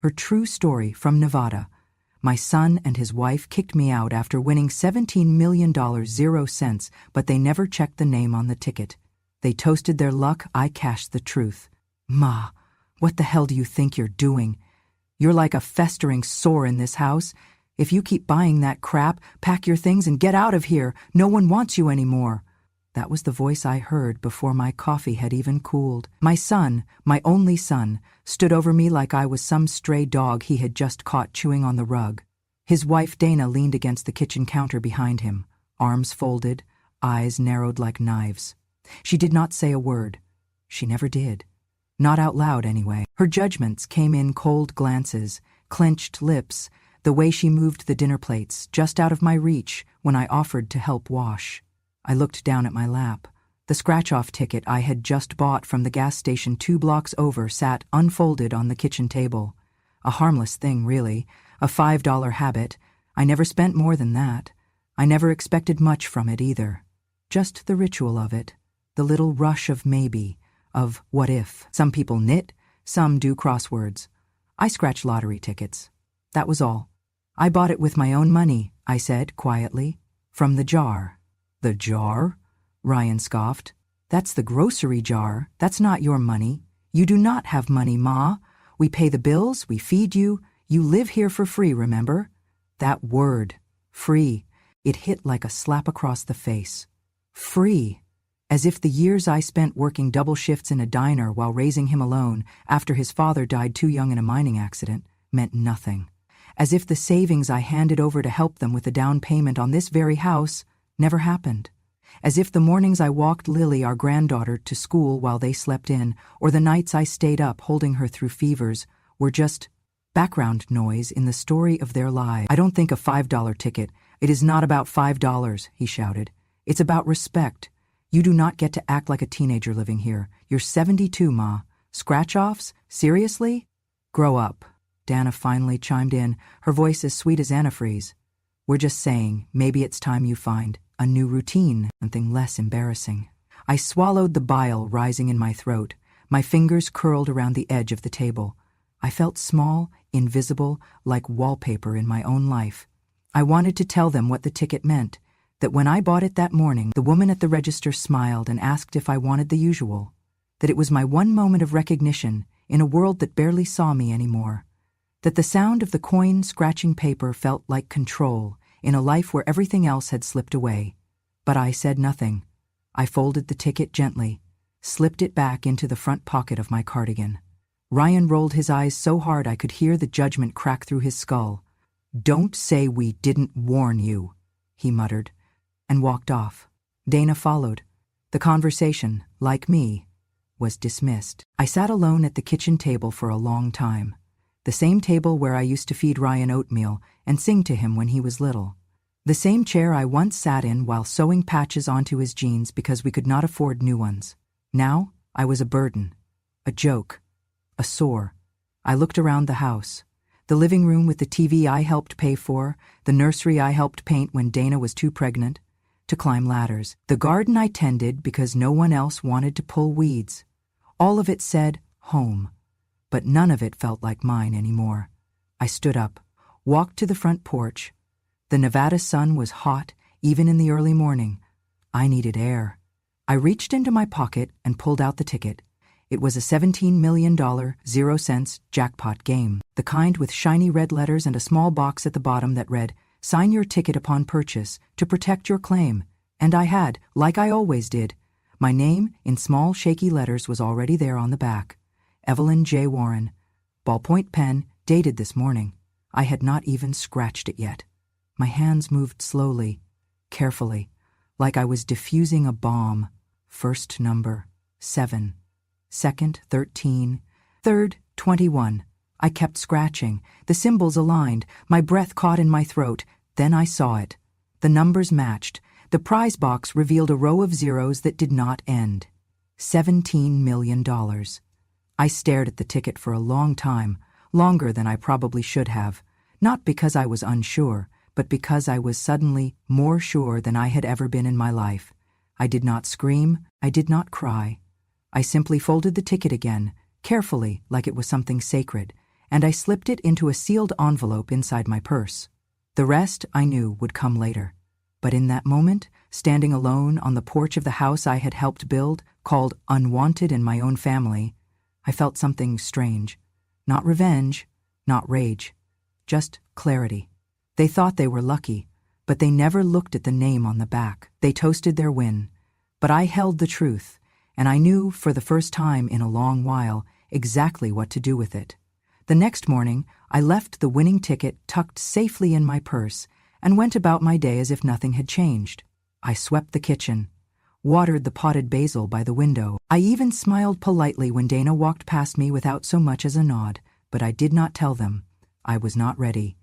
Her true story from Nevada. My son and his wife kicked me out after winning $17 million 0 cents, but they never checked the name on the ticket. They toasted their luck, I cashed the truth. Ma, what the hell do you think you're doing? You're like a festering sore in this house. If you keep buying that crap, pack your things and get out of here. No one wants you anymore. That was the voice I heard before my coffee had even cooled. My son, my only son, stood over me like I was some stray dog he had just caught chewing on the rug. His wife Dana leaned against the kitchen counter behind him, arms folded, eyes narrowed like knives. She did not say a word. She never did. Not out loud, anyway. Her judgments came in cold glances, clenched lips, the way she moved the dinner plates, just out of my reach when I offered to help wash. I looked down at my lap. The scratch-off ticket I had just bought from the gas station 2 blocks over sat unfolded on the kitchen table. A harmless thing, really. A $5 habit. I never spent more than that. I never expected much from it either. Just the ritual of it. The little rush of maybe, of what if. Some people knit, some do crosswords. I scratch lottery tickets. That was all. I bought it with my own money, I said quietly. From the jar. The jar? Ryan scoffed. That's the grocery jar. That's not your money. You do not have money, Ma. We pay the bills, we feed you. You live here for free, remember? That word, free, it hit like a slap across the face. Free. As if the years I spent working double shifts in a diner while raising him alone after his father died too young in a mining accident meant nothing. As if the savings I handed over to help them with the down payment on this very house never happened. As if the mornings I walked Lily, our granddaughter, to school while they slept in, or the nights I stayed up holding her through fevers, were just background noise in the story of their lives. I don't think a $5 ticket. It is not about $5, he shouted. It's about respect. You do not get to act like a teenager living here. You're 72, Ma. Scratch-offs? Seriously? Grow up. Dana finally chimed in, her voice as sweet as antifreeze. We're just saying, maybe it's time you find a new routine, something less embarrassing. I swallowed the bile rising in my throat, my fingers curled around the edge of the table. I felt small, invisible, like wallpaper in my own life. I wanted to tell them what the ticket meant, that when I bought it that morning, the woman at the register smiled and asked if I wanted the usual, that it was my one moment of recognition in a world that barely saw me anymore, that the sound of the coin scratching paper felt like control in a life where everything else had slipped away. But I said nothing. I folded the ticket gently, slipped it back into the front pocket of my cardigan. Ryan rolled his eyes so hard I could hear the judgment crack through his skull. "Don't say we didn't warn you," he muttered, and walked off. Dana followed. The conversation, like me, was dismissed. I sat alone at the kitchen table for a long time. The same table where I used to feed Ryan oatmeal and sing to him when he was little. The same chair I once sat in while sewing patches onto his jeans because we could not afford new ones. Now, I was a burden, a joke, a sore. I looked around the house. The living room with the TV I helped pay for, the nursery I helped paint when Dana was too pregnant to climb ladders, the garden I tended because no one else wanted to pull weeds. All of it said home, but none of it felt like mine anymore. I stood up, walked to the front porch. The Nevada sun was hot, even in the early morning. I needed air. I reached into my pocket and pulled out the ticket. It was a $17 million 0 cents jackpot game, the kind with shiny red letters and a small box at the bottom that read, "Sign your ticket upon purchase to protect your claim." And I had, like I always did. My name, in small shaky letters, was already there on the back. Evelyn J. Warren. Ballpoint pen, dated this morning. I had not even scratched it yet. My hands moved slowly, carefully, like I was diffusing a bomb. First number, 7. Second, 13. Third, 21. I kept scratching, the symbols aligned, my breath caught in my throat. Then I saw it. The numbers matched. The prize box revealed a row of zeros that did not end. $17 million. I stared at the ticket for a long time, longer than I probably should have, not because I was unsure, but because I was suddenly more sure than I had ever been in my life. I did not scream, I did not cry. I simply folded the ticket again, carefully, like it was something sacred, and I slipped it into a sealed envelope inside my purse. The rest, I knew, would come later. But in that moment, standing alone on the porch of the house I had helped build, called unwanted in my own family, I felt something strange. Not revenge, not rage, just clarity. They thought they were lucky, but they never looked at the name on the back. They toasted their win. But I held the truth, and I knew, for the first time in a long while, exactly what to do with it. The next morning, I left the winning ticket tucked safely in my purse and went about my day as if nothing had changed. I swept the kitchen, watered the potted basil by the window. I even smiled politely when Dana walked past me without so much as a nod, but I did not tell them. I was not ready.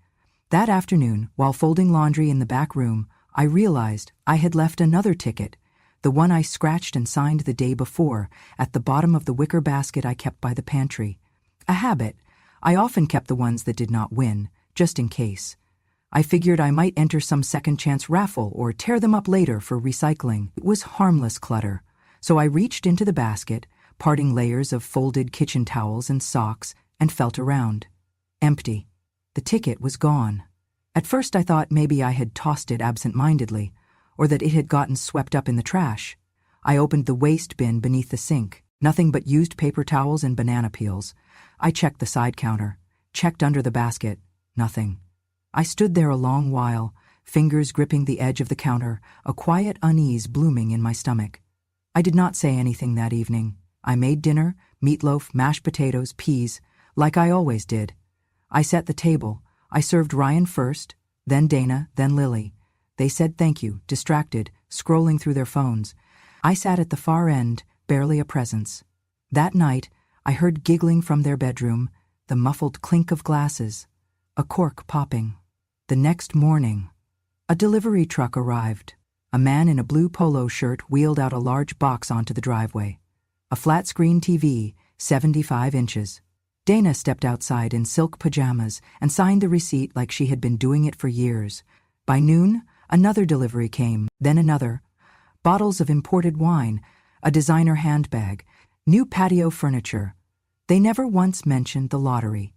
That afternoon, while folding laundry in the back room, I realized I had left another ticket, the one I scratched and signed the day before, at the bottom of the wicker basket I kept by the pantry. A habit. I often kept the ones that did not win, just in case. I figured I might enter some second-chance raffle or tear them up later for recycling. It was harmless clutter, so I reached into the basket, parting layers of folded kitchen towels and socks, and felt around. Empty. The ticket was gone. At first I thought maybe I had tossed it absent-mindedly, or that it had gotten swept up in the trash. I opened the waste bin beneath the sink. Nothing but used paper towels and banana peels. I checked the side counter, checked under the basket. Nothing. I stood there a long while, fingers gripping the edge of the counter, a quiet unease blooming in my stomach. I did not say anything that evening. I made dinner, meatloaf, mashed potatoes, peas, like I always did. I set the table. I served Ryan first, then Dana, then Lily. They said thank you, distracted, scrolling through their phones. I sat at the far end, barely a presence. That night, I heard giggling from their bedroom, the muffled clink of glasses, a cork popping. The next morning, a delivery truck arrived. A man in a blue polo shirt wheeled out a large box onto the driveway. A flat-screen TV, 75 inches. Dana stepped outside in silk pajamas and signed the receipt like she had been doing it for years. By noon, another delivery came, then another. Bottles of imported wine, a designer handbag, new patio furniture. They never once mentioned the lottery.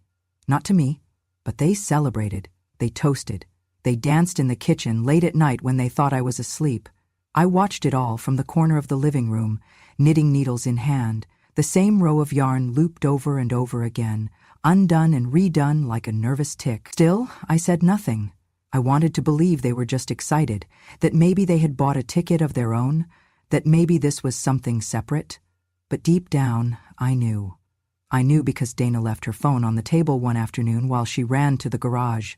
Not to me, but they celebrated. They toasted. They danced in the kitchen late at night when they thought I was asleep. I watched it all from the corner of the living room, knitting needles in hand, the same row of yarn looped over and over again, undone and redone like a nervous tick. Still, I said nothing. I wanted to believe they were just excited, that maybe they had bought a ticket of their own, that maybe this was something separate. But deep down, I knew. I knew because Dana left her phone on the table one afternoon while she ran to the garage,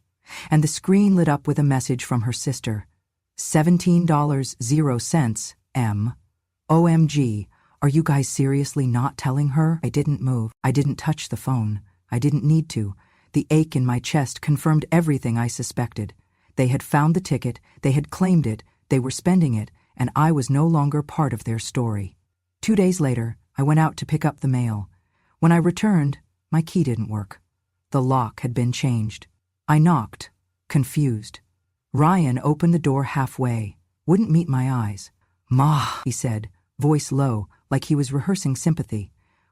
and the screen lit up with a message from her sister. $17.00, M. OMG, are you guys seriously not telling her? I didn't move. I didn't touch the phone. I didn't need to. The ache in my chest confirmed everything I suspected. They had found the ticket, they had claimed it, they were spending it, and I was no longer part of their story. 2 days later, I went out to pick up the mail. When I returned, my key didn't work. The lock had been changed. I knocked, confused. Ryan opened the door halfway, wouldn't meet my eyes. "Ma," he said, voice low, like he was rehearsing sympathy.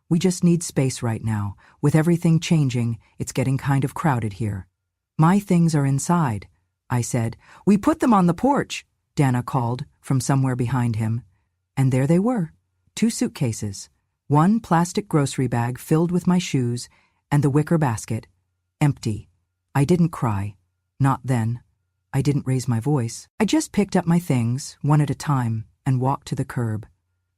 "We just need space right now. With everything changing, it's getting kind of crowded here." "My things are inside," I said. "We put them on the porch," Dana called from somewhere behind him. And there they were, 2 suitcases, one plastic grocery bag filled with my shoes, and the wicker basket, empty. I didn't cry. Not then. I didn't raise my voice. I just picked up my things, one at a time, and walked to the curb.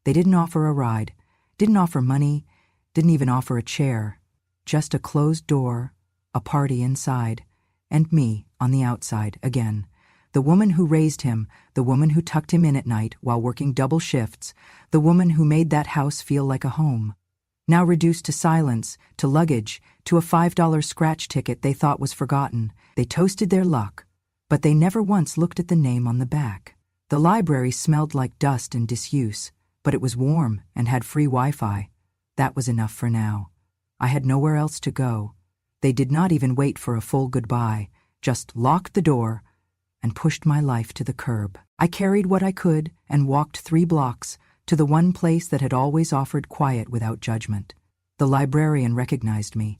They didn't offer a ride, didn't offer money, didn't even offer a chair. Just a closed door, a party inside, and me on the outside again. The woman who raised him, the woman who tucked him in at night while working double shifts, the woman who made that house feel like a home. Now reduced to silence, to luggage, to a $5 scratch ticket they thought was forgotten, they toasted their luck, but they never once looked at the name on the back. The library smelled like dust and disuse, but it was warm and had free Wi-Fi. That was enough for now. I had nowhere else to go. They did not even wait for a full goodbye, just locked the door and pushed my life to the curb. I carried what I could and walked 3 blocks to the one place that had always offered quiet without judgment. The librarian recognized me.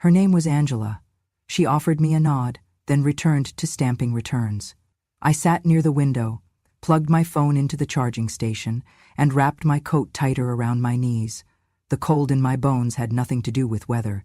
Her name was Angela. She offered me a nod, then returned to stamping returns. I sat near the window, plugged my phone into the charging station, and wrapped my coat tighter around my knees. The cold in my bones had nothing to do with weather.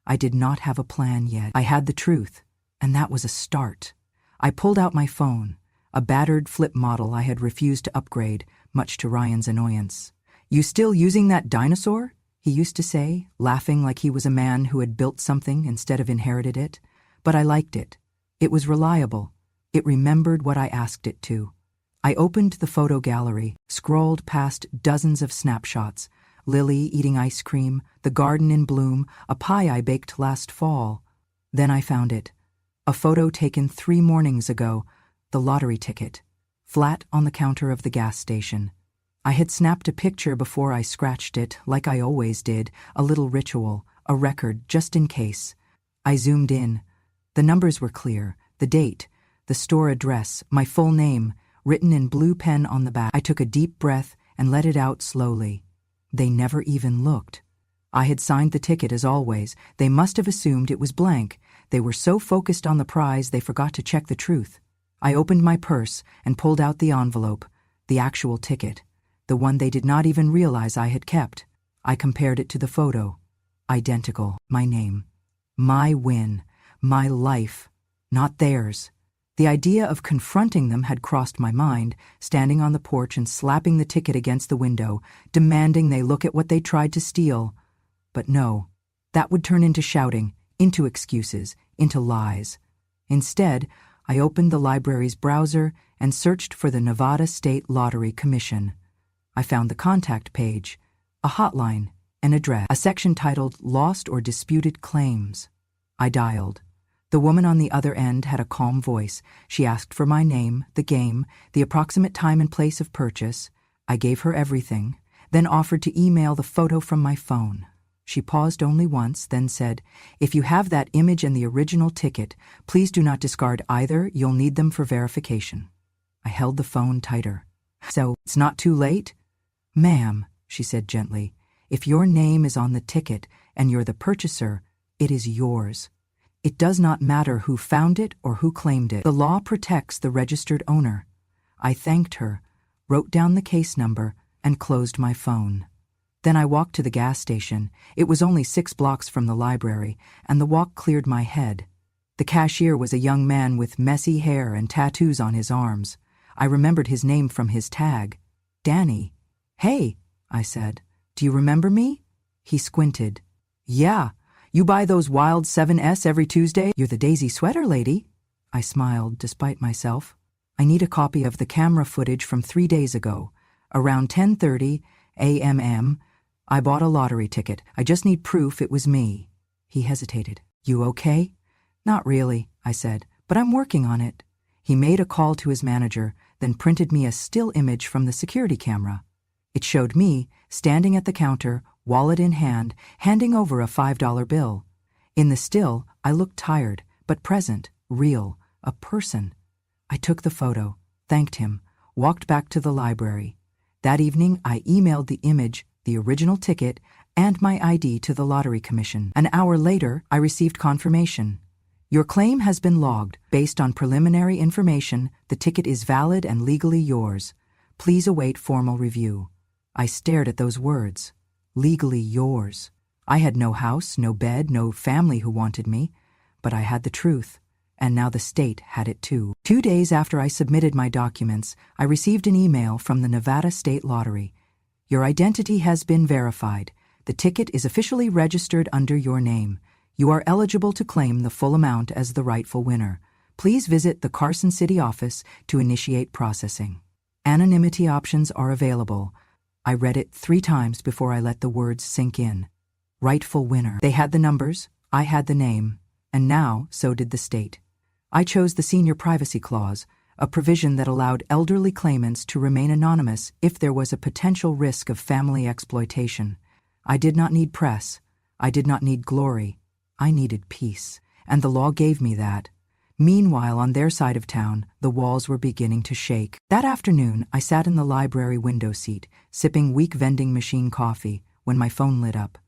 I did not have a plan yet. I had the truth, and that was a start. I pulled out my phone, a battered flip model I had refused to upgrade, much to Ryan's annoyance. "You still using that dinosaur?" he used to say, laughing like he was a man who had built something instead of inherited it. But I liked it. It was reliable. It remembered what I asked it to. I opened the photo gallery, scrolled past dozens of snapshots: Lily eating ice cream, the garden in bloom, a pie I baked last fall. Then I found it. A photo taken 3 mornings ago, the lottery ticket, flat on the counter of the gas station. I had snapped a picture before I scratched it, like I always did, a little ritual, a record, just in case. I zoomed in. The numbers were clear, the date, the store address, my full name, written in blue pen on the back. I took a deep breath and let it out slowly. They never even looked. I had signed the ticket as always. They must have assumed it was blank. They were so focused on the prize they forgot to check the truth. I opened my purse and pulled out the envelope, the actual ticket, the one they did not even realize I had kept. I compared it to the photo. Identical. My name. My win. My life. Not theirs. The idea of confronting them had crossed my mind, standing on the porch and slapping the ticket against the window, demanding they look at what they tried to steal. But no, that would turn into shouting, into excuses, into lies. Instead, I opened the library's browser and searched for the Nevada State Lottery Commission. I found the contact page, a hotline, an address, a section titled Lost or Disputed Claims. I dialed. The woman on the other end had a calm voice. She asked for my name, the game, the approximate time and place of purchase. I gave her everything, then offered to email the photo from my phone. She paused only once, then said, "If you have that image and the original ticket, please do not discard either. You'll need them for verification." I held the phone tighter. "So, it's not too late?" "Ma'am," she said gently, "if your name is on the ticket and you're the purchaser, it is yours. It does not matter who found it or who claimed it. The law protects the registered owner." I thanked her, wrote down the case number, and closed my phone. Then I walked to the gas station. It was only 6 blocks from the library, and the walk cleared my head. The cashier was a young man with messy hair and tattoos on his arms. I remembered his name from his tag. "Danny." "Hey," I said, "do you remember me?" He squinted. "Yeah, you buy those Wild 7S every Tuesday? You're the Daisy Sweater lady." I smiled, despite myself. "I need a copy of the camera footage from 3 days ago. Around 10:30 a.m. I bought a lottery ticket. I just need proof it was me." He hesitated. "You okay?" "Not really," I said, "but I'm working on it." He made a call to his manager, then printed me a still image from the security camera. It showed me, standing at the counter, wallet in hand, handing over a $5 bill. In the still, I looked tired, but present, real, a person. I took the photo, thanked him, walked back to the library. That evening, I emailed the image, the original ticket, and my ID to the Lottery Commission. An hour later, I received confirmation. "Your claim has been logged. Based on preliminary information, the ticket is valid and legally yours. Please await formal review." I stared at those words. Legally yours. I had no house, no bed, no family who wanted me, but I had the truth, and now the state had it too. 2 days after I submitted my documents, I received an email from the Nevada State Lottery. "Your identity has been verified. The ticket is officially registered under your name. You are eligible to claim the full amount as the rightful winner. Please visit the Carson City office to initiate processing." Anonymity options are available. I read it 3 times before I let the words sink in. Rightful winner. They had the numbers, I had the name, and now so did the state. I chose the Senior Privacy Clause, a provision that allowed elderly claimants to remain anonymous if there was a potential risk of family exploitation. I did not need press. I did not need glory. I needed peace, and the law gave me that. Meanwhile, on their side of town, the walls were beginning to shake. That afternoon, I sat in the library window seat, sipping weak vending machine coffee, when my phone lit up.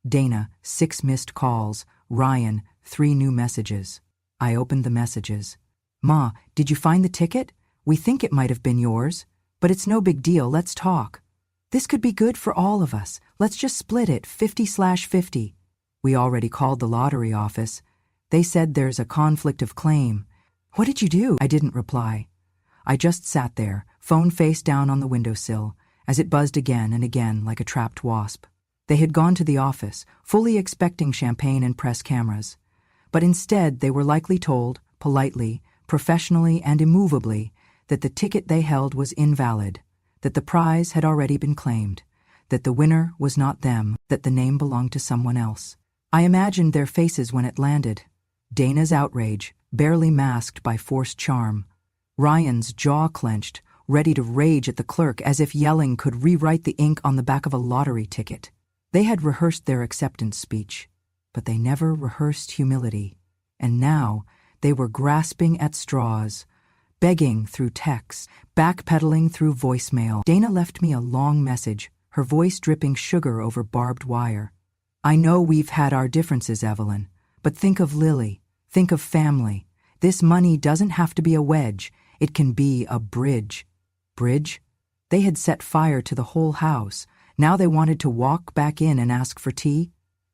Dana, 6 missed calls, Ryan, 3 new messages. I opened the messages. Ma, did you find the ticket? We think it might have been yours. But it's no big deal, let's talk. This could be good for all of us. Let's just split it 50/50. We already called the lottery office. They said there's a conflict of claim. What did you do? I didn't reply. I just sat there, phone face down on the windowsill, as it buzzed again and again like a trapped wasp. They had gone to the office, fully expecting champagne and press cameras. But instead they were likely told, politely, professionally and immovably, that the ticket they held was invalid, that the prize had already been claimed, that the winner was not them, that the name belonged to someone else. I imagined their faces when it landed. Dana's outrage, barely masked by forced charm. Ryan's jaw clenched, ready to rage at the clerk as if yelling could rewrite the ink on the back of a lottery ticket. They had rehearsed their acceptance speech, but they never rehearsed humility. And now they were grasping at straws, begging through texts, backpedaling through voicemail. Dana left me a long message, her voice dripping sugar over barbed wire. I know we've had our differences, Evelyn, but think of Lily. Think of family. This money doesn't have to be a wedge. It can be a bridge. Bridge? They had set fire to the whole house. Now they wanted to walk back in and ask for tea?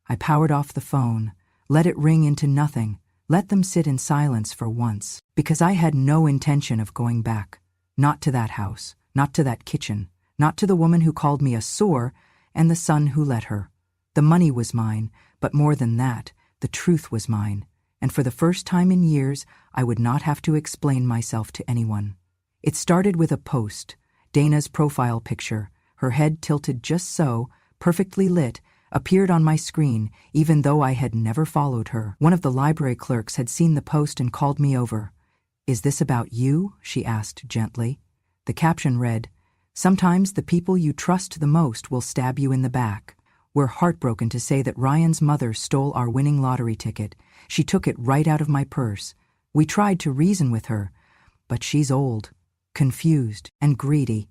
I powered off the phone, let it ring into nothing, let them sit in silence for once, because I had no intention of going back. Not to that house, not to that kitchen, not to the woman who called me a sore, and the son who let her. The money was mine, but more than that, the truth was mine, and for the first time in years, I would not have to explain myself to anyone. It started with a post, Dana's profile picture, her head tilted just so, perfectly lit, appeared on my screen, even though I had never followed her. One of the library clerks had seen the post and called me over. "Is this about you?" she asked gently. The caption read, "Sometimes the people you trust the most will stab you in the back. We're heartbroken to say that Ryan's mother stole our winning lottery ticket. She took it right out of my purse. We tried to reason with her, but she's old, confused, and greedy.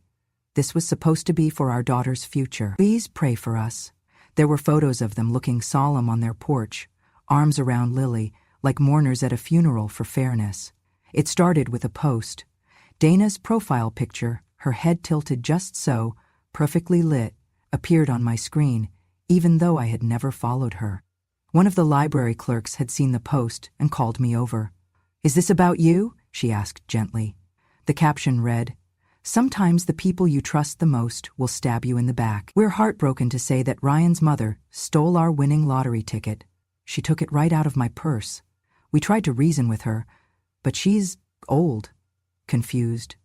This was supposed to be for our daughter's future. Please pray for us." There were photos of them looking solemn on their porch, arms around Lily, like mourners at a funeral for fairness. It started with a post. Dana's profile picture, her head tilted just so, perfectly lit, appeared on my screen, even though I had never followed her. One of the library clerks had seen the post and called me over. "Is this about you?" she asked gently. The caption read, "Sometimes the people you trust the most will stab you in the back. We're heartbroken to say that Ryan's mother stole our winning lottery ticket. She took it right out of my purse. We tried to reason with her, but she's old, confused,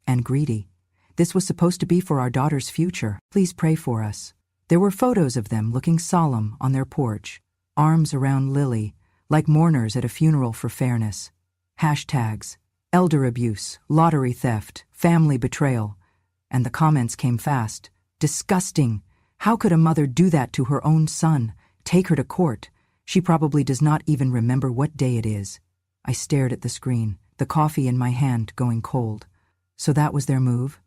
and greedy. This was supposed to be for our daughter's future. Please pray for us." There were photos of them looking solemn on their porch, arms around Lily, like mourners at a funeral for fairness. Hashtags, elder abuse, lottery theft, family betrayal. And the comments came fast. Disgusting. How could a mother do that to her own son? Take her to court. She probably does not even remember what day it is. I stared at the screen, the coffee in my hand going cold. So that was their move?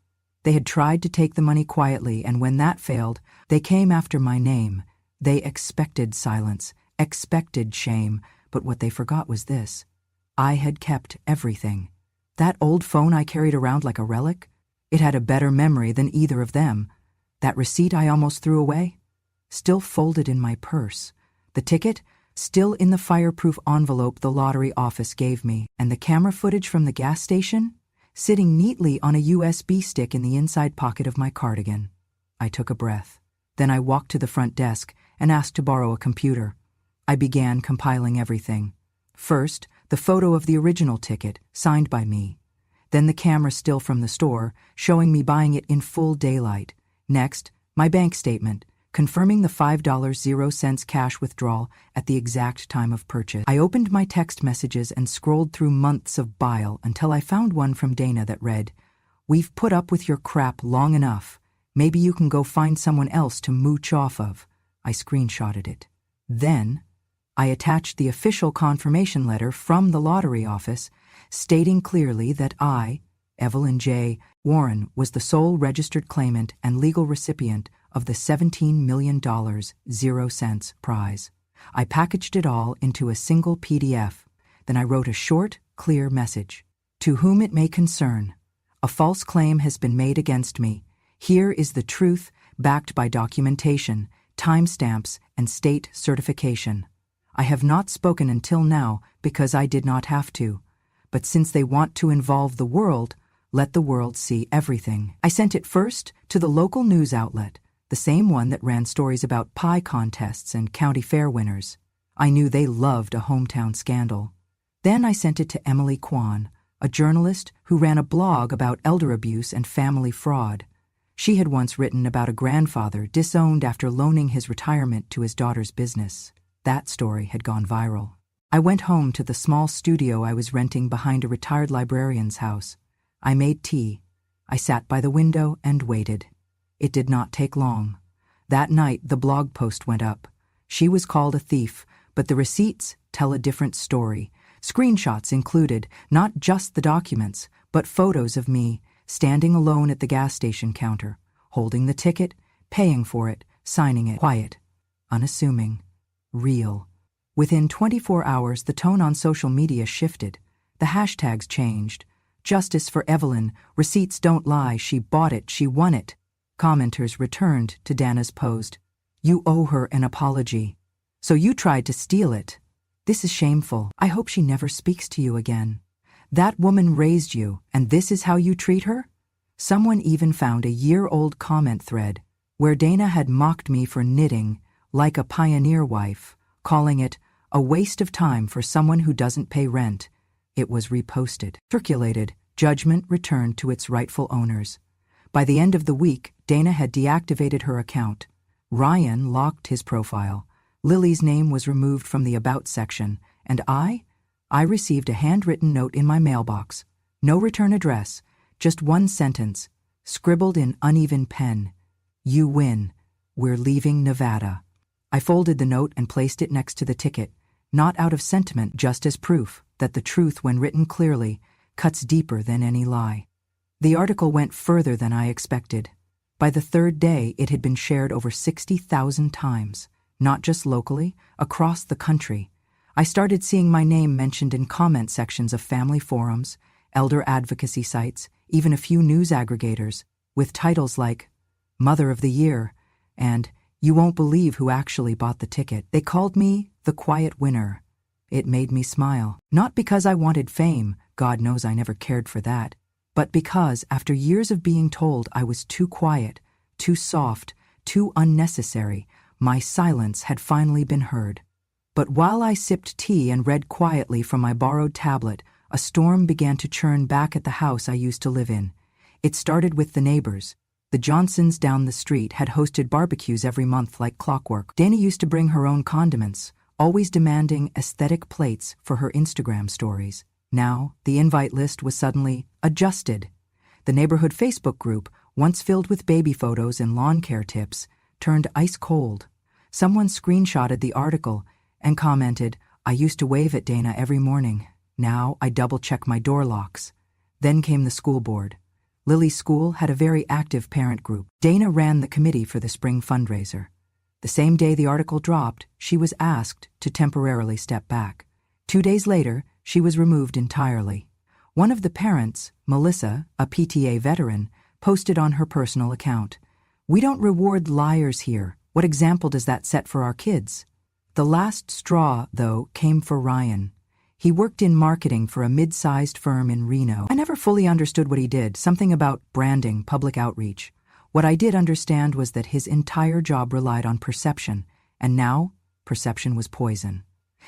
They had tried to take the money quietly, and when that failed, they came after my name. They expected silence, expected shame, but what they forgot was this. I had kept everything. That old phone I carried around like a relic, it had a better memory than either of them. That receipt I almost threw away, still folded in my purse. The ticket, still in the fireproof envelope the lottery office gave me, and the camera footage from the gas station, sitting neatly on a USB stick in the inside pocket of my cardigan. I took a breath. Then I walked to the front desk and asked to borrow a computer. I began compiling everything. First, the photo of the original ticket, signed by me. Then the camera still from the store, showing me buying it in full daylight. Next, my bank statement, confirming the $5.00 cash withdrawal at the exact time of purchase. I opened my text messages and scrolled through months of bile until I found one from Dana that read, "We've put up with your crap long enough. Maybe you can go find someone else to mooch off of." I screenshotted it. Then, I attached the official confirmation letter from the lottery office, stating clearly that I, Evelyn J. Warren, was the sole registered claimant and legal recipient of the $17 million, 0 cents prize. I packaged it all into a single PDF. Then I wrote a short, clear message. To whom it may concern, a false claim has been made against me. Here is the truth, backed by documentation, timestamps, and state certification. I have not spoken until now because I did not have to. But since they want to involve the world, let the world see everything. I sent it first to the local news outlet, the same one that ran stories about pie contests and county fair winners. I knew they loved a hometown scandal. Then I sent it to Emily Kwan, a journalist who ran a blog about elder abuse and family fraud. She had once written about a grandfather disowned after loaning his retirement to his daughter's business. That story had gone viral. I went home to the small studio I was renting behind a retired librarian's house. I made tea. I sat by the window and waited. It did not take long. That night, the blog post went up. She was called a thief, but the receipts tell a different story. Screenshots included not just the documents, but photos of me standing alone at the gas station counter, holding the ticket, paying for it, signing it. Quiet, unassuming, real. Within 24 hours, the tone on social media shifted. The hashtags changed. Justice for Evelyn, receipts don't lie, she bought it, she won it. Commenters returned to Dana's post. You owe her an apology. So you tried to steal it. This is shameful. I hope she never speaks to you again. That woman raised you, and this is how you treat her? Someone even found a year-old comment thread where Dana had mocked me for knitting like a pioneer wife, calling it a waste of time for someone who doesn't pay rent. It was reposted. Circulated. Judgment returned to its rightful owners. By the end of the week, Dana had deactivated her account. Ryan locked his profile. Lily's name was removed from the About section, and I received a handwritten note in my mailbox. No return address, just one sentence, scribbled in uneven pen. You win. We're leaving Nevada. I folded the note and placed it next to the ticket, not out of sentiment, just as proof that the truth, when written clearly, cuts deeper than any lie. The article went further than I expected. By the third day, it had been shared over 60,000 times, not just locally, across the country. I started seeing my name mentioned in comment sections of family forums, elder advocacy sites, even a few news aggregators, with titles like Mother of the Year and You Won't Believe Who Actually Bought the Ticket. They called me the quiet winner. It made me smile. Not because I wanted fame, God knows I never cared for that, but because, after years of being told I was too quiet, too soft, too unnecessary, my silence had finally been heard. But while I sipped tea and read quietly from my borrowed tablet, a storm began to churn back at the house I used to live in. It started with the neighbors. The Johnsons down the street had hosted barbecues every month like clockwork. Dana used to bring her own condiments, always demanding aesthetic plates for her Instagram stories. Now, the invite list was suddenly adjusted. The neighborhood Facebook group, once filled with baby photos and lawn care tips, turned ice cold. Someone screenshotted the article and commented, I used to wave at Dana every morning. Now I double-check my door locks. Then came the school board. Lily's school had a very active parent group. Dana ran the committee for the spring fundraiser. The same day the article dropped, she was asked to temporarily step back. 2 days later, she was removed entirely. One of the parents, Melissa, a PTA veteran, posted on her personal account, We don't reward liars here. What example does that set for our kids? The last straw, though, came for Ryan. He worked in marketing for a mid-sized firm in Reno. I never fully understood what he did, something about branding, public outreach. What I did understand was that his entire job relied on perception, and now perception was poison.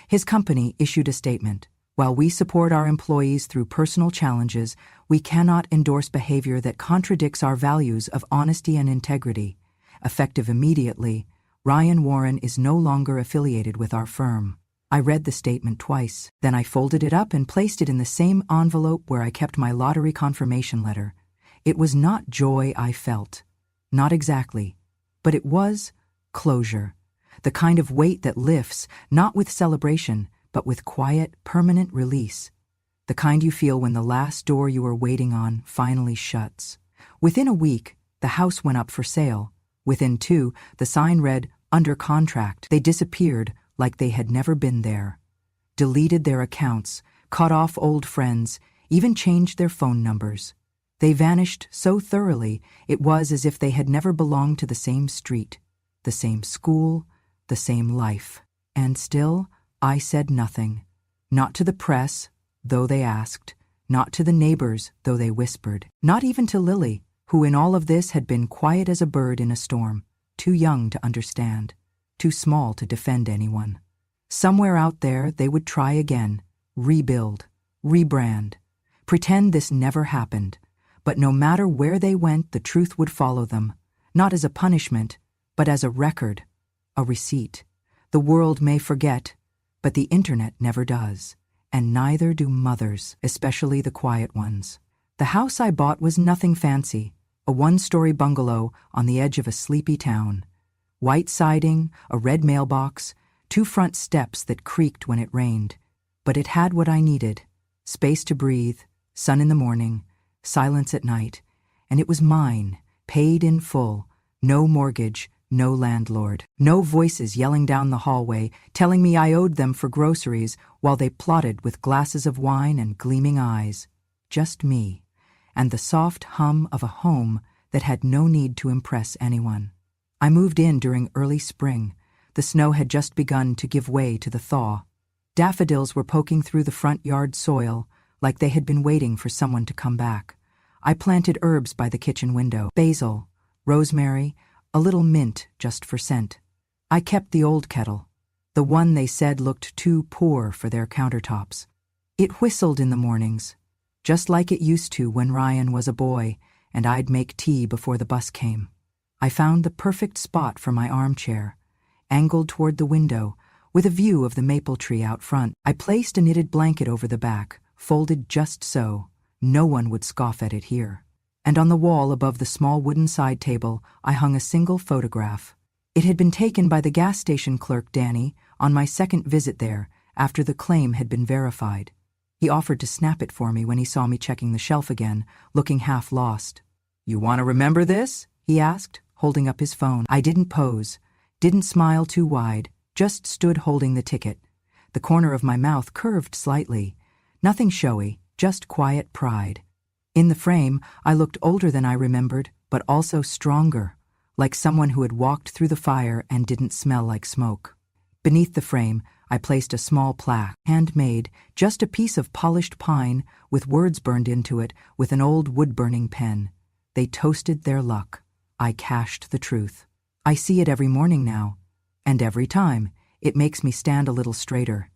His company issued a statement. While we support our employees through personal challenges, we cannot endorse behavior that contradicts our values of honesty and integrity. Effective immediately, Ryan Warren is no longer affiliated with our firm. I read the statement twice. Then I folded it up and placed it in the same envelope where I kept my lottery confirmation letter. It was not joy I felt. Not exactly. But it was closure. The kind of weight that lifts, not with celebration, but with quiet, permanent release. The kind you feel when the last door you were waiting on finally shuts. Within a week, the house went up for sale. Within 2, the sign read, under contract. They disappeared, like they had never been there. Deleted their accounts, cut off old friends, even changed their phone numbers. They vanished so thoroughly it was as if they had never belonged to the same street, the same school, the same life. And still, I said nothing. Not to the press, though they asked. Not to the neighbors, though they whispered. Not even to Lily, who in all of this had been quiet as a bird in a storm, too young to understand, too small to defend anyone. Somewhere out there they would try again, rebuild, rebrand, pretend this never happened. But no matter where they went, the truth would follow them, not as a punishment, but as a record, a receipt. The world may forget, but the internet never does, and neither do mothers, especially the quiet ones. The house I bought was nothing fancy, a one-story bungalow on the edge of a sleepy town. White siding, a red mailbox, 2 front steps that creaked when it rained. But it had what I needed: space to breathe, sun in the morning, silence at night, and it was mine, paid in full, no mortgage, no landlord, no voices yelling down the hallway telling me I owed them for groceries while they plotted with glasses of wine and gleaming eyes. Just me, and the soft hum of a home that had no need to impress anyone. I moved in during early spring. The snow had just begun to give way to the thaw. Daffodils were poking through the front yard soil like they had been waiting for someone to come back. I planted herbs by the kitchen window: basil, rosemary, a little mint just for scent. I kept the old kettle, the one they said looked too poor for their countertops. It whistled in the mornings, just like it used to when Ryan was a boy and I'd make tea before the bus came. I found the perfect spot for my armchair, angled toward the window, with a view of the maple tree out front. I placed a knitted blanket over the back, folded just so. No one would scoff at it here. And on the wall above the small wooden side table, I hung a single photograph. It had been taken by the gas station clerk, Danny, on my second visit there, after the claim had been verified. He offered to snap it for me when he saw me checking the shelf again, looking half lost. "You want to remember this?" he asked, holding up his phone. I didn't pose, didn't smile too wide, just stood holding the ticket. The corner of my mouth curved slightly. Nothing showy, just quiet pride. In the frame, I looked older than I remembered, but also stronger, like someone who had walked through the fire and didn't smell like smoke. Beneath the frame, I placed a small plaque, handmade, just a piece of polished pine with words burned into it with an old wood-burning pen. They toasted their luck. I cashed the truth. I see it every morning now, and every time, it makes me stand a little straighter.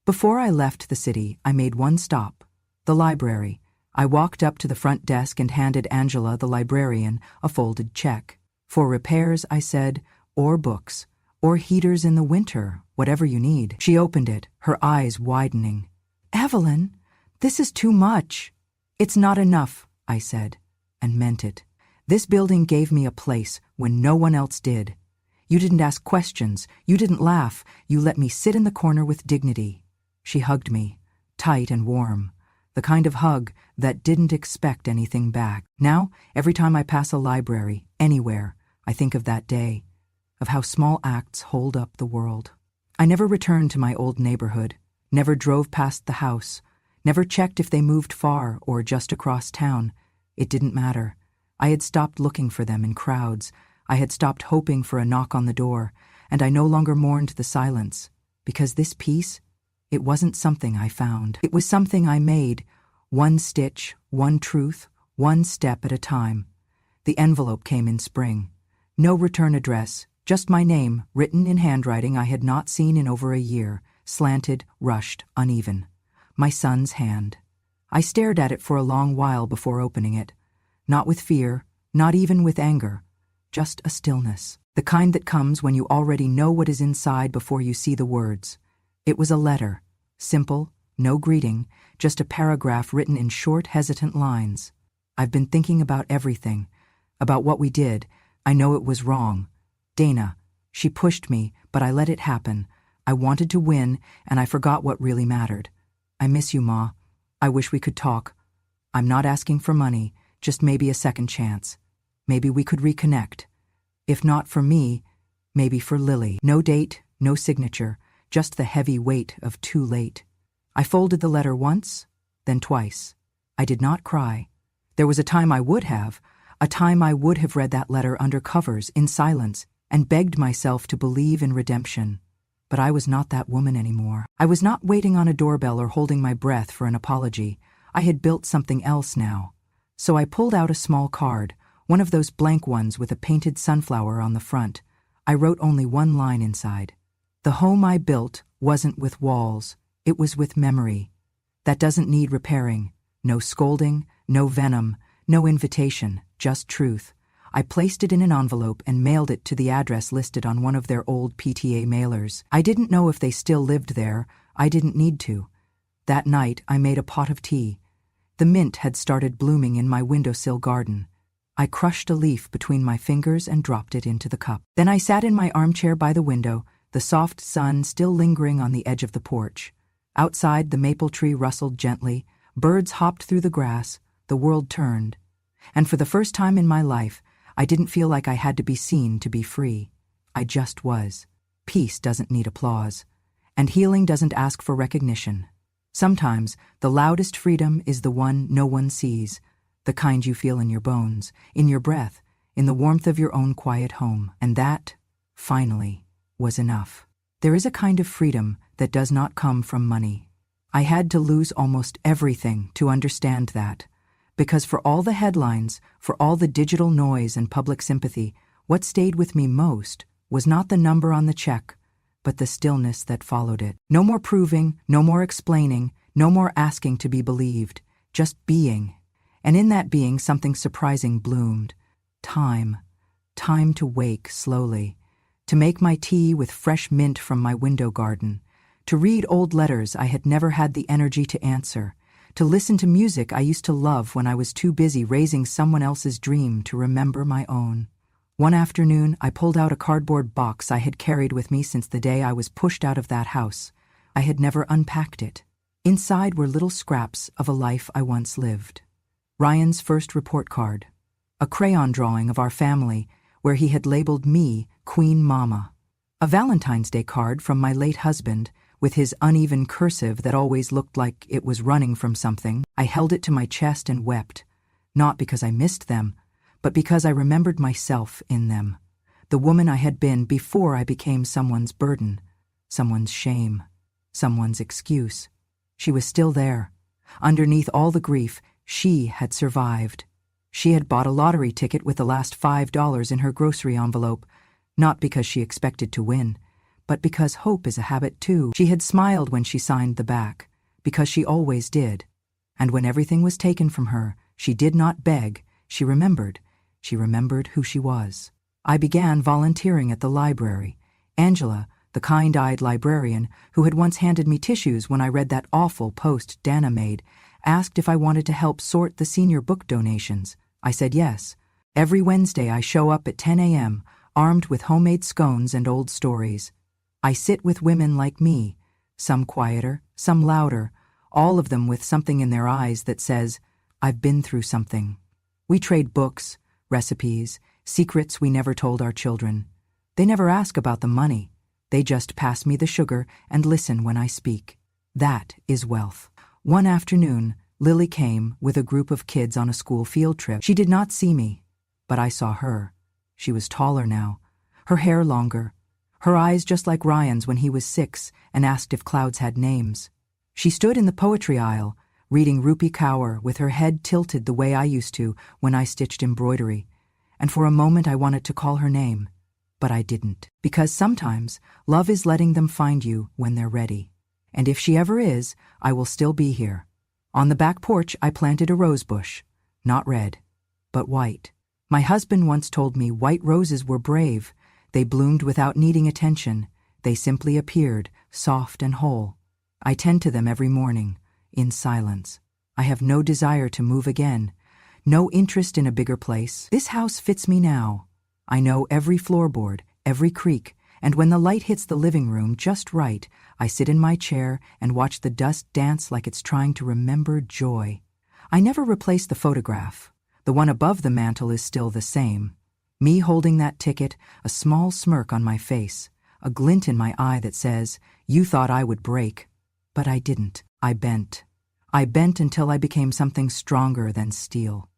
Before I left the city, I made one stop: the library. I walked up to the front desk and handed Angela, the librarian, a folded check. "For repairs," I said, "or books, or heaters in the winter, whatever you need." She opened it, her eyes widening. "Evelyn, this is too much." "It's not enough," I said, and meant it. "This building gave me a place when no one else did. You didn't ask questions, you didn't laugh, you let me sit in the corner with dignity." She hugged me, tight and warm, the kind of hug that didn't expect anything back. Now, every time I pass a library, anywhere, I think of that day, of how small acts hold up the world. I never returned to my old neighborhood, never drove past the house, never checked if they moved far or just across town. It didn't matter. I had stopped looking for them in crowds. I had stopped hoping for a knock on the door, and I no longer mourned the silence, because this peace, it wasn't something I found. It was something I made, one stitch, one truth, one step at a time. The envelope came in spring. No return address, just my name, written in handwriting I had not seen in over a year, slanted, rushed, uneven. My son's hand. I stared at it for a long while before opening it. Not with fear, not even with anger, just a stillness. The kind that comes when you already know what is inside before you see the words. It was a letter, simple, no greeting, just a paragraph written in short, hesitant lines. "I've been thinking about everything, about what we did. I know it was wrong. Dana, she pushed me, but I let it happen. I wanted to win, and I forgot what really mattered. I miss you, Ma. I wish we could talk. I'm not asking for money, just maybe a second chance. Maybe we could reconnect. If not for me, maybe for Lily." No date, no signature, just the heavy weight of too late. I folded the letter once, then twice. I did not cry. There was a time I would have read that letter under covers, in silence, and begged myself to believe in redemption. But I was not that woman anymore. I was not waiting on a doorbell or holding my breath for an apology. I had built something else now. So I pulled out a small card, one of those blank ones with a painted sunflower on the front. I wrote only one line inside. The home I built wasn't with walls, it was with memory. That doesn't need repairing. No scolding, no venom, no invitation, just truth. I placed it in an envelope and mailed it to the address listed on one of their old PTA mailers. I didn't know if they still lived there. I didn't need to. That night, I made a pot of tea. The mint had started blooming in my windowsill garden. I crushed a leaf between my fingers and dropped it into the cup. Then I sat in my armchair by the window, the soft sun still lingering on the edge of the porch. Outside, the maple tree rustled gently, birds hopped through the grass, the world turned. And for the first time in my life, I didn't feel like I had to be seen to be free. I just was. Peace doesn't need applause, and healing doesn't ask for recognition. Sometimes, the loudest freedom is the one no one sees, the kind you feel in your bones, in your breath, in the warmth of your own quiet home. And that, finally, was enough. There is a kind of freedom that does not come from money. I had to lose almost everything to understand that. Because for all the headlines, for all the digital noise and public sympathy, what stayed with me most was not the number on the check, but the stillness that followed it. No more proving, no more explaining, no more asking to be believed, just being. And in that being, something surprising bloomed. Time. Time to wake slowly. To make my tea with fresh mint from my window garden. To read old letters I had never had the energy to answer. To listen to music I used to love when I was too busy raising someone else's dream to remember my own. One afternoon, I pulled out a cardboard box I had carried with me since the day I was pushed out of that house. I had never unpacked it. Inside were little scraps of a life I once lived. Ryan's first report card. A crayon drawing of our family, where he had labeled me Queen Mama. A Valentine's Day card from my late husband, with his uneven cursive that always looked like it was running from something. I held it to my chest and wept, not because I missed them, but because I remembered myself in them, the woman I had been before I became someone's burden, someone's shame, someone's excuse. She was still there. Underneath all the grief, she had survived. She had bought a lottery ticket with the last $5 in her grocery envelope, not because she expected to win, but because hope is a habit too. She had smiled when she signed the back, because she always did. And when everything was taken from her, she did not beg, she remembered. She remembered who she was. I began volunteering at the library. Angela, the kind-eyed librarian who had once handed me tissues when I read that awful post Dana made, asked if I wanted to help sort the senior book donations. I said yes. Every Wednesday I show up at 10 a.m., armed with homemade scones and old stories. I sit with women like me, some quieter, some louder, all of them with something in their eyes that says, I've been through something. We trade books, recipes, secrets we never told our children. They never ask about the money. They just pass me the sugar and listen when I speak. That is wealth. One afternoon, Lily came with a group of kids on a school field trip. She did not see me, but I saw her. She was taller now, her hair longer, her eyes just like Ryan's when he was 6 and asked if clouds had names. She stood in the poetry aisle, reading Rupi Kaur with her head tilted the way I used to when I stitched embroidery, and for a moment I wanted to call her name, but I didn't. Because sometimes love is letting them find you when they're ready. And if she ever is, I will still be here. On the back porch I planted a rose bush, not red, but white. My husband once told me white roses were brave. They bloomed without needing attention. They simply appeared, soft and whole. I tend to them every morning, in silence. I have no desire to move again, no interest in a bigger place. This house fits me now. I know every floorboard, every creak, and when the light hits the living room just right, I sit in my chair and watch the dust dance like it's trying to remember joy. I never replace the photograph. The one above the mantel is still the same. Me holding that ticket, a small smirk on my face, a glint in my eye that says, "You thought I would break." But I didn't. I bent. I bent until I became something stronger than steel.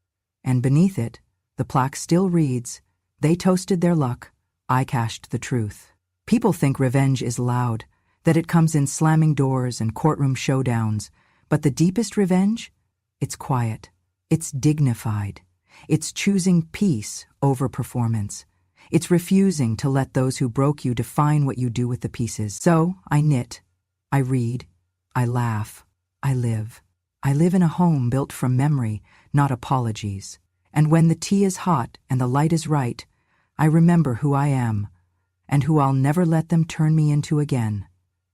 And beneath it, the plaque still reads, "They toasted their luck, I cashed the truth." People think revenge is loud, that it comes in slamming doors and courtroom showdowns, but the deepest revenge? It's quiet. It's dignified. It's choosing peace over performance. It's refusing to let those who broke you define what you do with the pieces. So I knit. I read. I laugh. I live. I live in a home built from memory, not apologies. And when the tea is hot and the light is right, I remember who I am and who I'll never let them turn me into again.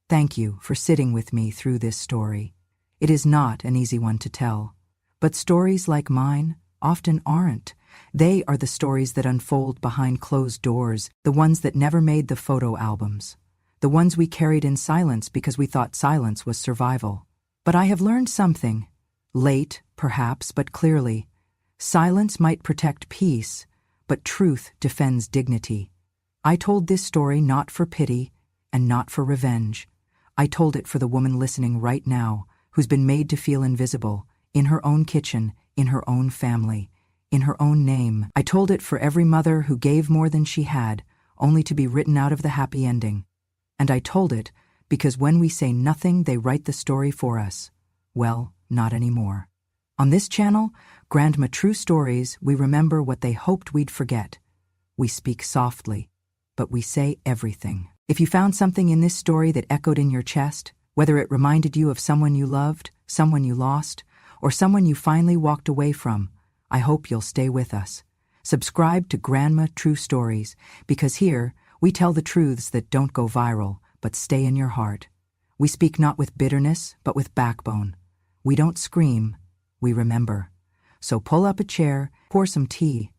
Thank you for sitting with me through this story. It is not an easy one to tell, but stories like mine often aren't. They are the stories that unfold behind closed doors, the ones that never made the photo albums, the ones we carried in silence because we thought silence was survival. But I have learned something, late perhaps, but clearly. Silence might protect peace, but truth defends dignity. I told this story not for pity and not for revenge. I told it for the woman listening right now, who's been made to feel invisible, in her own kitchen, in her own family, in her own name. I told it for every mother who gave more than she had, only to be written out of the happy ending. And I told it because when we say nothing, they write the story for us. Well, not anymore. On this channel, Grandma True Stories, we remember what they hoped we'd forget. We speak softly, but we say everything. If you found something in this story that echoed in your chest, whether it reminded you of someone you loved, someone you lost, or someone you finally walked away from, I hope you'll stay with us. Subscribe to Grandma True Stories, because here we tell the truths that don't go viral, but stay in your heart. We speak not with bitterness, but with backbone. We don't scream, we remember. So pull up a chair, pour some tea,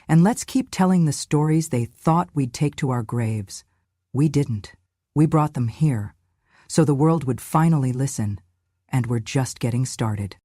and let's keep telling the stories they thought we'd take to our graves. We didn't. We brought them here, so the world would finally listen, and we're just getting started.